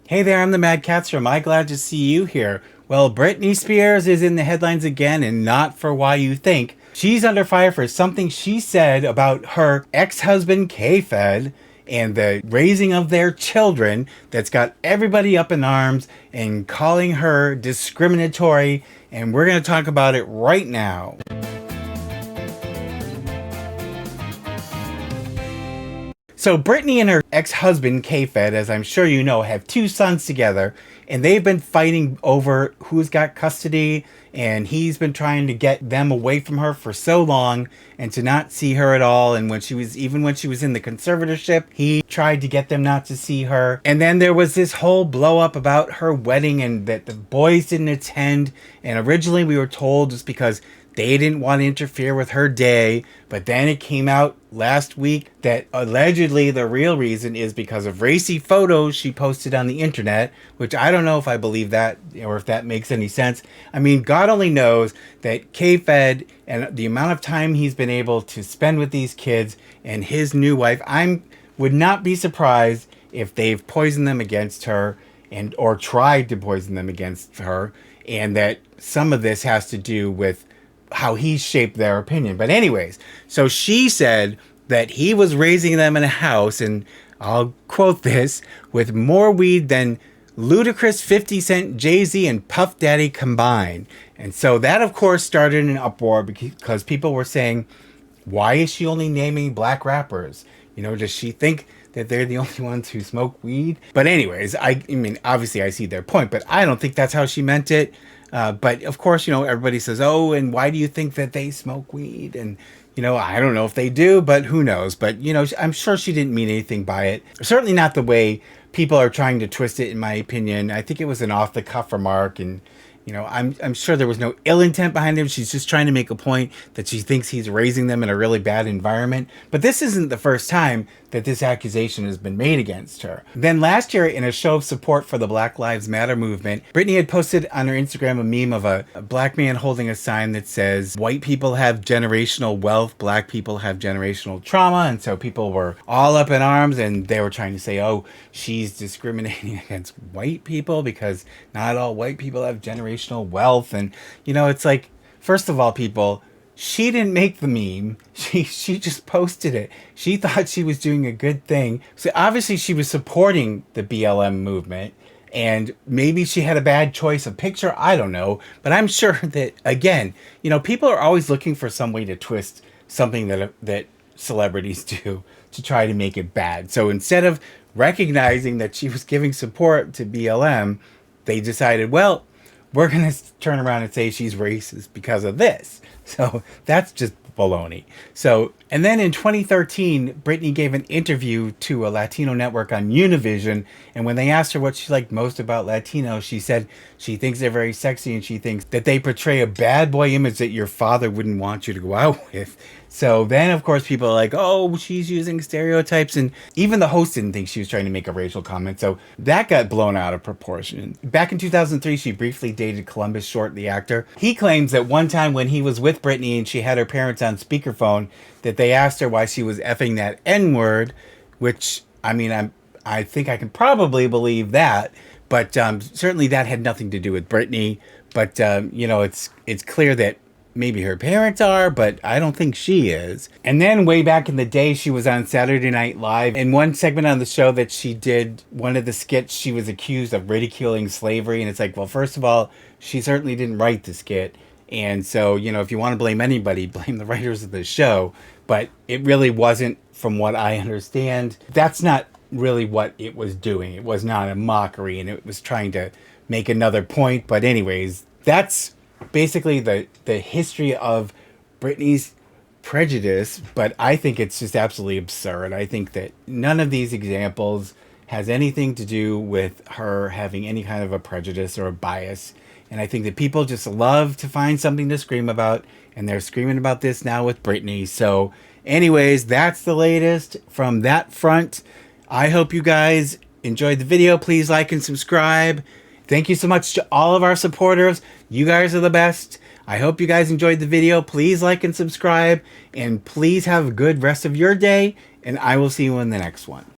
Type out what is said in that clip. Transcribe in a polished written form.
Hey there, I'm the MadCatster. Am I glad to see you here? Well, Britney Spears is in the headlines again, and not for why you think. She's under fire for something she said about her ex-husband K-Fed and the raising of their children that's got everybody up in arms and calling her discriminatory, and we're going to talk about it right now. So Brittany and her ex-husband, K-Fed, as I'm sure you know, have two sons together, and they've been fighting over who's got custody, and he's been trying to get them away from her for so long and to not see her at all. And even when she was in the conservatorship, he tried to get them not to see her. And then there was this whole blow up about her wedding and that the boys didn't attend. And originally we were told just because they didn't want to interfere with her day, but then it came out last week that allegedly the real reason is because of racy photos she posted on the internet, which I don't know if I believe that or if that makes any sense. I mean, God only knows that K-Fed and the amount of time he's been able to spend with these kids and his new wife, would not be surprised if they've poisoned them against her and or tried to poison them against her, and that some of this has to do with how he shaped their opinion. But anyways, so she said that he was raising them in a house, and I'll quote this, with more weed than Ludacris, 50 Cent, Jay-Z, and Puff Daddy combined. And so that, of course, started an uproar because people were saying, why is she only naming black rappers? You know, does she think that they're the only ones who smoke weed? But anyways, I mean, obviously I see their point, but I don't think that's how she meant it. But of course, everybody says, oh, and why do you think that they smoke weed? And, I don't know if they do, but who knows? But, I'm sure she didn't mean anything by it. Certainly not the way people are trying to twist it, in my opinion. I think it was an off-the-cuff remark, and I'm sure there was no ill intent behind him. She's just trying to make a point that she thinks he's raising them in a really bad environment. But this isn't the first time that this accusation has been made against her. Then last year, in a show of support for the Black Lives Matter movement, Britney had posted on her Instagram a meme of a black man holding a sign that says, white people have generational wealth, black people have generational trauma. And so people were all up in arms, and they were trying to say, oh, she's discriminating against white people because not all white people have generational wealth. And, it's like, first of all, people, she didn't make the meme. She just posted it. She thought she was doing a good thing. So obviously she was supporting the BLM movement, and maybe she had a bad choice of picture. I don't know. But I'm sure that, again, people are always looking for some way to twist something that celebrities do to try to make it bad. So instead of recognizing that she was giving support to BLM, they decided, well, we're going to turn around and say she's racist because of this. So that's just baloney. So, and then in 2013, Britney gave an interview to a Latino network on Univision. And when they asked her what she liked most about Latinos, she said she thinks they're very sexy, and she thinks that they portray a bad boy image that your father wouldn't want you to go out with. So then, of course, people are like, oh, she's using stereotypes. And even the host didn't think she was trying to make a racial comment. So that got blown out of proportion. Back in 2003, she briefly dated Columbus Short, the actor. He claims that one time when he was with Britney and she had her parents on speakerphone, that they asked her why she was effing that N-word, which, I mean, I think I can probably believe that. But certainly that had nothing to do with Britney. But, it's clear that maybe her parents are, but I don't think she is. And then way back in the day, she was on Saturday Night Live. In one segment on the show that she did, one of the skits, she was accused of ridiculing slavery. And it's like, well, first of all, she certainly didn't write the skit. And so, if you want to blame anybody, blame the writers of the show. But it really wasn't, from what I understand. That's not really what it was doing. It was not a mockery, and it was trying to make another point. But anyways, that's basically the history of Britney's prejudice, but I think it's just absolutely absurd. I think that none of these examples has anything to do with her having any kind of a prejudice or a bias. And I think that people just love to find something to scream about, and they're screaming about this now with Britney. So anyways, that's the latest from that front. I hope you guys enjoyed the video. Please like and subscribe. Thank you so much to all of our supporters. You guys are the best. I hope you guys enjoyed the video. Please like and subscribe, and please have a good rest of your day, and I will see you in the next one.